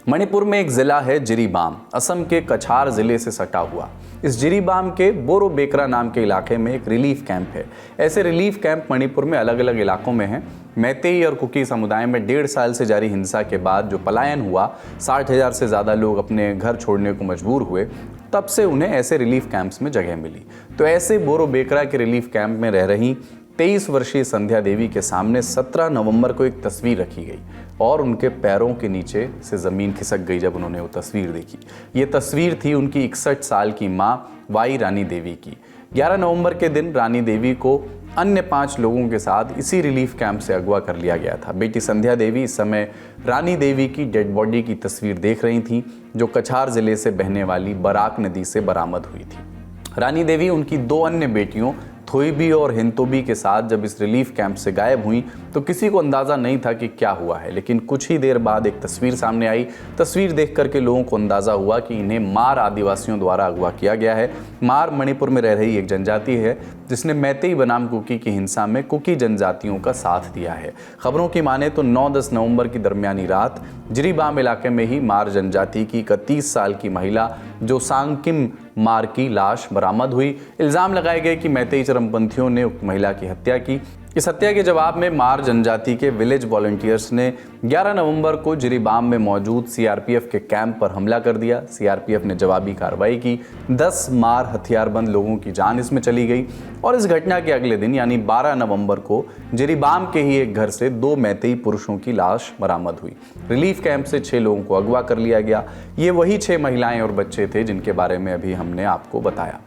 मणिपुर में एक जिला है जिरीबाम, असम के कछार जिले से सटा हुआ। इस जिरीबाम के बोरो बेकरा नाम के इलाके में एक रिलीफ कैंप है। ऐसे रिलीफ कैंप मणिपुर में अलग अलग इलाकों में हैं। मैतेई और कुकी समुदाय में 1.5 साल से जारी हिंसा के बाद जो पलायन हुआ, 60,000 से ज़्यादा लोग अपने घर छोड़ने को मजबूर हुए, तब से उन्हें ऐसे रिलीफ कैंप्स में जगह मिली। तो ऐसे बोरो बेकरा के रिलीफ कैंप में रह रही 23 वर्षीय संध्या देवी के सामने 17 नवंबर को एक तस्वीर रखी गई और उनके पैरों के नीचे से ज़मीन खिसक गई जब उन्होंने वो तस्वीर देखी। ये तस्वीर थी उनकी 61 साल की माँ वाई रानी देवी की। 11 नवंबर के दिन रानी देवी को अन्य 5 लोगों के साथ इसी रिलीफ कैंप से अगवा कर लिया गया था। बेटी संध्या देवी इस समय रानी देवी की डेड बॉडी की तस्वीर देख रही थी, जो कछार जिले से बहने वाली बराक नदी से बरामद हुई थी। रानी देवी उनकी 2 अन्य बेटियों थोईबी और हिंतोबी के साथ जब इस रिलीफ कैंप से गायब हुई तो किसी को अंदाज़ा नहीं था कि क्या हुआ है, लेकिन कुछ ही देर बाद एक तस्वीर सामने आई। तस्वीर देख करके लोगों को अंदाज़ा हुआ कि इन्हें मार आदिवासियों द्वारा अगवा किया गया है। मार मणिपुर में रह रही एक जनजाति है जिसने मैतेई बनाम कुकी की हिंसा में कुकी जनजातियों का साथ दिया है। खबरों की माने तो 9-10 नवंबर की दरमियानी रात जिरीबाम इलाके में ही मार जनजाति की 31 साल की महिला जो सांगकिम मार की लाश बरामद हुई। इल्ज़ाम लगाए गए कि मैतेई चरमपंथियों ने उक्त महिला की हत्या की। इस हत्या के जवाब में मार जनजाति के विलेज वॉलंटियर्स ने 11 नवंबर को जिरीबाम में मौजूद सीआरपीएफ के कैंप पर हमला कर दिया। सीआरपीएफ ने जवाबी कार्रवाई की। 10 मार हथियारबंद लोगों की जान इसमें चली गई और इस घटना के अगले दिन यानी 12 नवंबर को जिरीबाम के ही एक घर से 2 मैतेई पुरुषों की लाश बरामद हुई। रिलीफ कैंप से 6 लोगों को अगवा कर लिया गया। ये वही 6 महिलाएं और बच्चे थे जिनके बारे में अभी हमने आपको बताया।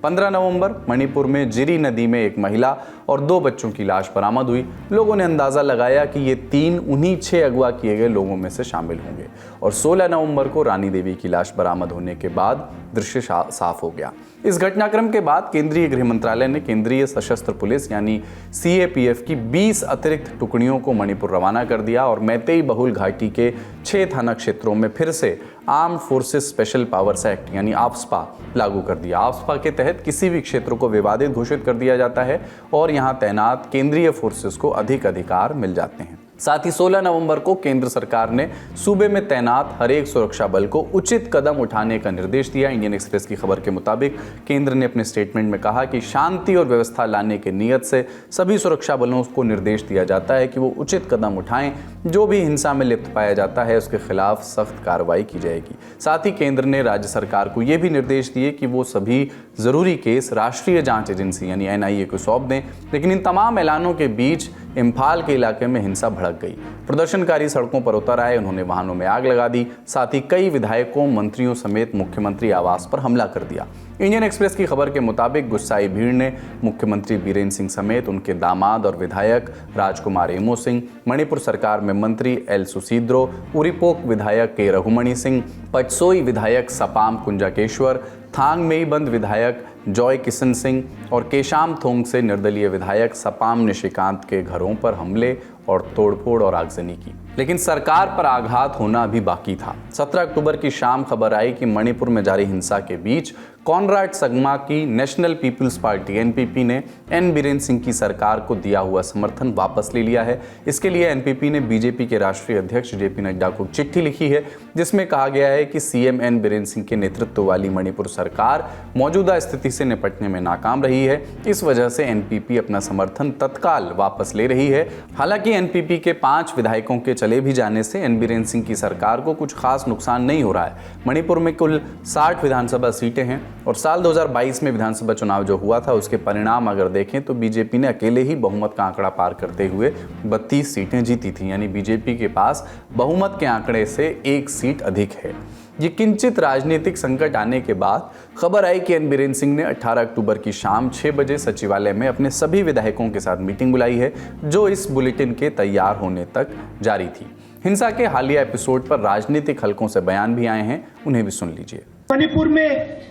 15 नवंबर मणिपुर में जिरी नदी में एक महिला और 2 बच्चों की लाश बरामद हुई। लोगों ने अंदाज़ा लगाया कि ये 3 उन्हीं 6 अगवा किए गए लोगों में से शामिल होंगे और 16 नवंबर को रानी देवी की लाश बरामद होने के बाद दृश्य साफ हो गया। इस घटनाक्रम के बाद केंद्रीय गृह मंत्रालय ने केंद्रीय सशस्त्र पुलिस यानी सीएपीएफ की 20 अतिरिक्त टुकड़ियों को मणिपुर रवाना कर दिया और मैतेई बहुल घाटी के 6 थाना क्षेत्रों में फिर से armed forces special powers act यानी आफ्स्पा लागू कर दिया। आफ्स्पा के तहत किसी भी क्षेत्र को विवादित घोषित कर दिया जाता है और यहाँ तैनात केंद्रीय फोर्सेस को अधिक अधिकार मिल जाते हैं। साथ ही 16 नवंबर को केंद्र सरकार ने सूबे में तैनात हर एक सुरक्षा बल को उचित कदम उठाने का निर्देश दिया। इंडियन एक्सप्रेस की खबर के मुताबिक केंद्र ने अपने स्टेटमेंट में कहा कि शांति और व्यवस्था लाने की नीयत से सभी सुरक्षा बलों को निर्देश दिया जाता है कि वो उचित कदम उठाएं। जो भी हिंसा में लिप्त पाया जाता है उसके खिलाफ सख्त कार्रवाई की जाएगी। साथ ही केंद्र ने राज्य सरकार को ये भी निर्देश दिए कि वो सभी जरूरी केस राष्ट्रीय जांच एजेंसी यानी एनआईए को सौंप दें। लेकिन इन तमाम ऐलानों के बीच इम्फाल के इलाके में हिंसा भड़क गई। प्रदर्शनकारी सड़कों पर उतर आए, उन्होंने वाहनों में आग लगा दी। साथ ही कई विधायकों, मंत्रियों समेत मुख्यमंत्री आवास पर हमला कर दिया। इंडियन एक्सप्रेस की खबर के मुताबिक गुस्साई भीड़ ने मुख्यमंत्री बीरेन्द्र सिंह समेत उनके दामाद और विधायक राजकुमार एमो सिंह, मणिपुर सरकार में मंत्री एल सुसीद्रो, उरीपोक विधायक के रघुमणि सिंह, पटसोई विधायक सपाम कुंजाकेश्वर, थांग मेईबंद विधायक जॉय किशन सिंह और केशाम थोंग से निर्दलीय विधायक सपाम निशिकांत के घरों पर हमले और तोड़फोड़ और आगजनी की। लेकिन सरकार पर आघात होना अभी बाकी था। 17 अक्टूबर की शाम खबर आई कि मणिपुर में जारी हिंसा के बीच कॉनराड संगमा की नेशनल पीपल्स पार्टी एनपीपी ने एन बीरेन्द्र सिंह की सरकार को दिया हुआ समर्थन वापस ले लिया है। इसके लिए एनपीपी ने बीजेपी के राष्ट्रीय अध्यक्ष जेपी नड्डा को चिट्ठी लिखी है जिसमें कहा गया है कि सीएम एन बीरेन्द्र सिंह के नेतृत्व वाली मणिपुर सरकार मौजूदा स्थिति से निपटने में नाकाम रही है। इस वजह से एनपीपी अपना समर्थन तत्काल वापस ले रही है। हालांकि एनपीपी के 5 विधायकों के चले भी जाने से एन बीरेन्द्र सिंह की सरकार को कुछ खास नुकसान नहीं हो रहा है। मणिपुर में कुल 60 विधानसभा सीटें हैं और साल 2022 में विधानसभा चुनाव जो हुआ था उसके परिणाम अगर देखें तो बीजेपी ने अकेले ही बहुमत का आंकड़ा पार करते हुए 32 सीटें जीती थी, यानी बीजेपी के पास बहुमत के आंकड़े से 1 सीट अधिक है। ये किंचित राजनीतिक संकट आने के बाद खबर आई कि एन बीरेन्द्र सिंह ने 18 अक्टूबर की शाम 6 बजे सचिवालय में अपने सभी विधायकों के साथ मीटिंग बुलाई है जो इस बुलेटिन के तैयार होने तक जारी थी। हिंसा के हालिया एपिसोड पर राजनीतिक हलकों से बयान भी आए हैं, उन्हें भी सुन लीजिए। मणिपुर में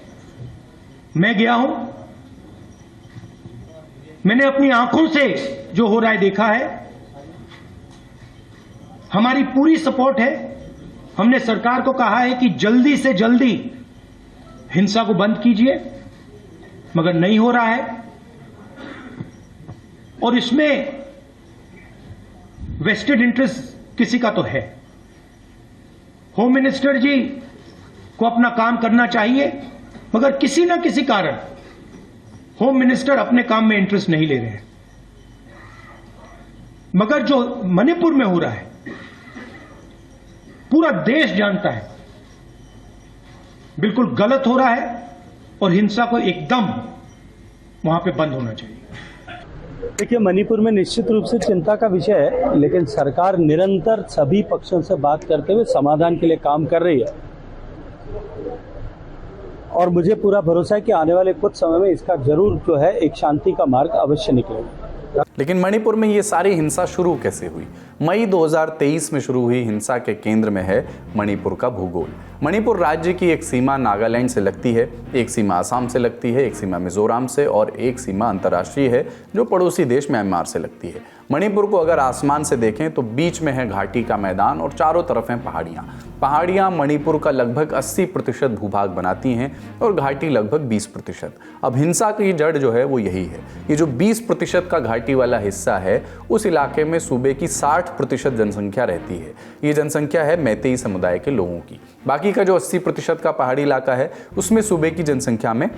मैं गया हूं, मैंने अपनी आंखों से जो हो रहा है देखा है। हमारी पूरी सपोर्ट है। हमने सरकार को कहा है कि जल्दी से जल्दी हिंसा को बंद कीजिए, मगर नहीं हो रहा है और इसमें वेस्टेड इंटरेस्ट किसी का तो है। होम मिनिस्टर जी को अपना काम करना चाहिए, मगर किसी न किसी कारण होम मिनिस्टर अपने काम में इंटरेस्ट नहीं ले रहे हैं। मगर जो मणिपुर में हो रहा है पूरा देश जानता है बिल्कुल गलत हो रहा है और हिंसा को एकदम वहां पे बंद होना चाहिए। देखिए, मणिपुर में निश्चित रूप से चिंता का विषय है, लेकिन सरकार निरंतर सभी पक्षों से बात करते हुए समाधान के लिए काम कर रही है और मुझे पूरा भरोसा है कि आने वाले कुछ समय में इसका जरूर जो है एक शांति का मार्ग अवश्य निकलेगा। लेकिन मणिपुर में ये सारी हिंसा शुरू कैसे हुई? मई 2023 में शुरू हुई हिंसा के केंद्र में है मणिपुर का भूगोल। मणिपुर राज्य की एक सीमा नागालैंड से लगती है, एक सीमा असम से लगती है, एक सीमा मिजोरम से और एक सीमा अंतर्राष्ट्रीय है जो पड़ोसी देश म्यांमार से लगती है। मणिपुर को अगर आसमान से देखें तो बीच में है घाटी का मैदान और चारों तरफ हैं पहाड़ियाँ। पहाड़ियाँ मणिपुर का लगभग 80% भूभाग बनाती हैं और घाटी लगभग 20%। अब हिंसा की जड़ जो है वो यही है। ये जो 20% का घाटी वाला हिस्सा है उस इलाके में सूबे की 60% जनसंख्या रहती है। ये जनसंख्या है मैतेई समुदाय के लोगों की। बाकी का जो 80% का पहाड़ी इलाका है उसमें सूबे की जनसंख्या में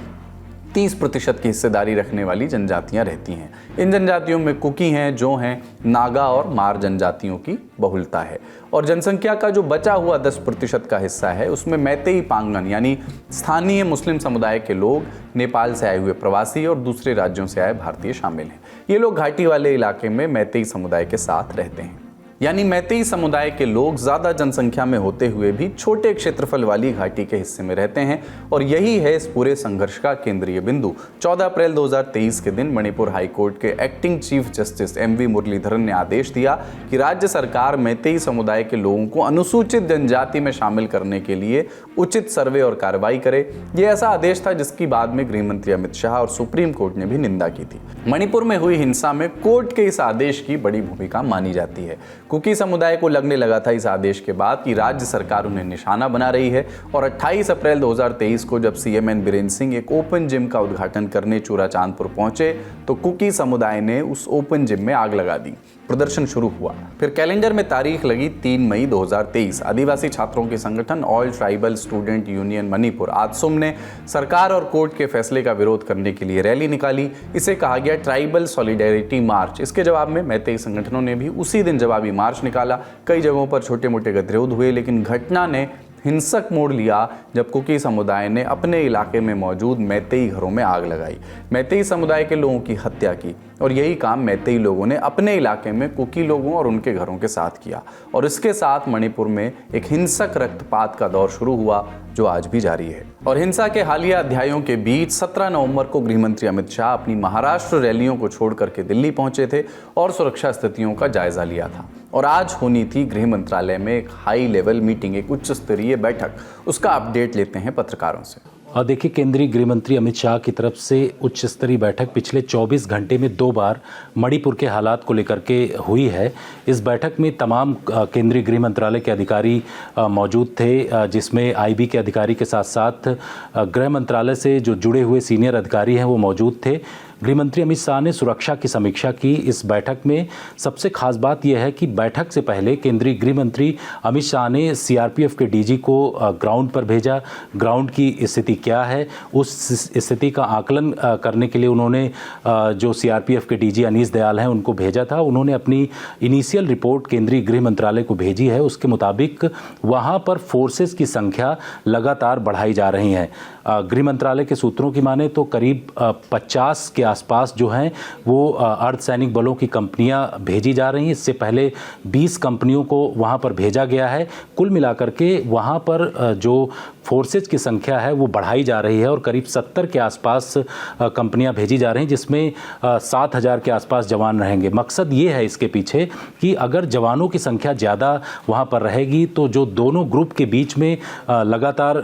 30% की हिस्सेदारी रखने वाली जनजातियां रहती हैं। इन जनजातियों में कुकी हैं, जो हैं, नागा और मार जनजातियों की बहुलता है। और जनसंख्या का जो बचा हुआ 10% का हिस्सा है उसमें मैतेई पांगन यानी स्थानीय मुस्लिम समुदाय के लोग, नेपाल से आए हुए प्रवासी और दूसरे राज्यों से आए भारतीय शामिल हैं। ये लोग घाटी वाले इलाके में मैतेई समुदाय के साथ रहते हैं। यानी मैतेई समुदाय के लोग ज़्यादा जनसंख्या में होते हुए भी छोटे क्षेत्रफल वाली घाटी के हिस्से में रहते हैं और यही है इस पूरे संघर्ष का केंद्रीय बिंदु। 14 अप्रैल 2023 के दिन मणिपुर हाईकोर्ट के acting chief justice MV Muralidharan ने आदेश दिया कि राज्य सरकार मैतेई समुदाय के लोगों को अनुसूचित जनजाति में शामिल करने के लिए उचित सर्वे और कार्रवाई करे। ये ऐसा आदेश था जिसकी बाद में गृह मंत्री अमित शाह और सुप्रीम कोर्ट ने भी निंदा की थी। मणिपुर में हुई हिंसा में कोर्ट के इस आदेश की बड़ी भूमिका मानी जाती है। कुकी समुदाय को लगने लगा था इस आदेश के बाद कि राज्य सरकार उन्हें निशाना बना रही है और 28 अप्रैल 2023 को जब CM N बीरेन सिंह एक ओपन जिम का उद्घाटन करने चूराचांदपुर पहुंचे तो कुकी समुदाय ने उस ओपन जिम में आग लगा दी। प्रदर्शन शुरू हुआ। फिर कैलेंडर में तारीख लगी 3 मई 2023। आदिवासी छात्रों के संगठन All Tribal Student Union Manipur ATSUM ने सरकार और कोर्ट के फैसले का विरोध करने के लिए रैली निकाली। इसे कहा गया ट्राइबल सॉलिडेरिटी मार्च। इसके जवाब में मैतेई संगठनों ने भी उसी दिन जवाबी मार्च निकाला। कई जगहों पर छोटे मोटे गतिरोध हुए, लेकिन घटना ने हिंसक मोड़ लिया जब कुकी समुदाय ने अपने इलाके में मौजूद मैतेई घरों में आग लगाई, मैतेई समुदाय के लोगों की हत्या की। और यही काम मैतेई लोगों ने अपने इलाके में कुकी लोगों और उनके घरों के साथ किया और इसके साथ मणिपुर में एक हिंसक रक्तपात का दौर शुरू हुआ जो आज भी जारी है। और हिंसा के हालिया अध्यायों के बीच 17 नवंबर को गृह मंत्री अमित शाह अपनी महाराष्ट्र रैलियों को छोड़ करके दिल्ली पहुंचे थे और सुरक्षा स्थितियों का जायजा लिया था। और आज होनी थी गृह मंत्रालय में एक हाई लेवल मीटिंग, एक उच्च स्तरीय बैठक। उसका अपडेट लेते हैं पत्रकारों से। और देखिए, केंद्रीय गृह मंत्री अमित शाह की तरफ से उच्च स्तरीय बैठक पिछले 24 घंटे में 2 बार मणिपुर के हालात को लेकर के हुई है। इस बैठक में तमाम केंद्रीय गृह मंत्रालय के अधिकारी मौजूद थे, जिसमें IB के अधिकारी के साथ साथ गृह मंत्रालय से जो जुड़े हुए सीनियर अधिकारी हैं वो मौजूद थे। गृह मंत्री अमित शाह ने सुरक्षा की समीक्षा की। इस बैठक में सबसे खास बात यह है कि बैठक से पहले केंद्रीय गृह मंत्री अमित शाह ने CRPF के DG को ग्राउंड पर भेजा। ग्राउंड की स्थिति क्या है उस स्थिति का आकलन करने के लिए उन्होंने जो CRPF के DG अनीस दयाल हैं उनको भेजा था। उन्होंने अपनी इनिशियल रिपोर्ट केंद्रीय गृह मंत्रालय को भेजी है। उसके मुताबिक वहाँ पर फोर्सेस की संख्या लगातार बढ़ाई जा रही है। गृह मंत्रालय के सूत्रों की माने तो करीब 50 के आसपास जो हैं वो अर्धसैनिक बलों की कंपनियां भेजी जा रही हैं। इससे पहले 20 कंपनियों को वहां पर भेजा गया है। कुल मिलाकर के वहां पर जो फोर्सेज की संख्या है वो बढ़ाई जा रही है और करीब 70 के आसपास कंपनियां भेजी जा रही हैं, जिसमें 7000 के आसपास जवान रहेंगे। मकसद ये है इसके पीछे कि अगर जवानों की संख्या ज़्यादा वहां पर रहेगी तो जो दोनों ग्रुप के बीच में लगातार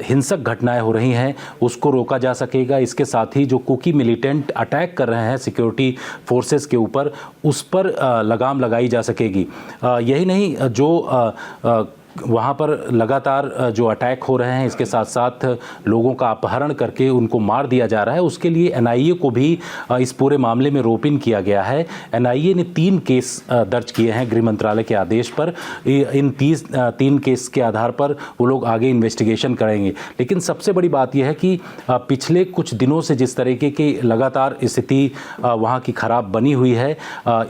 हिंसक घटनाएं हो रही हैं उसको रोका जा सकेगा। इसके साथ ही जो कुकी मिलिटेंट अटैक कर रहे हैं सिक्योरिटी फोर्सेस के ऊपर, उस पर लगाम लगाई जा सकेगी। यही नहीं, जो वहाँ पर लगातार जो अटैक हो रहे हैं, इसके साथ साथ लोगों का अपहरण करके उनको मार दिया जा रहा है, उसके लिए एनआईए को भी इस पूरे मामले में रोप इन किया गया है। एनआईए ने 3 केस दर्ज किए हैं गृह मंत्रालय के आदेश पर। इन 3 केस के आधार पर वो लोग आगे इन्वेस्टिगेशन करेंगे। लेकिन सबसे बड़ी बात यह है कि पिछले कुछ दिनों से जिस तरीके की लगातार स्थिति वहाँ की खराब बनी हुई है,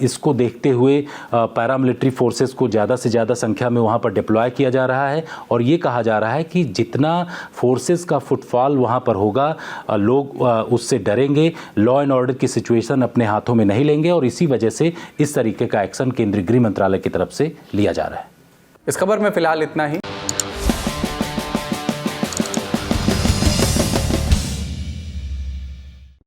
इसको देखते हुए पैरामिलिट्री फोर्सेस को ज़्यादा से ज़्यादा संख्या में वहाँ पर डिप्लॉय किया जा रहा है और ये कहा जा रहा है कि जितना फोर्सेस का फुटफॉल वहाँ पर होगा, लोग उससे डरेंगे, लॉ एंड ऑर्डर की सिचुएशन अपने हाथों में नहीं लेंगे और इसी वजह से इस तरीके का एक्शन केंद्रीय गृह मंत्रालय की तरफ से लिया जा रहा है। इस खबर में फिलहाल इतना ही।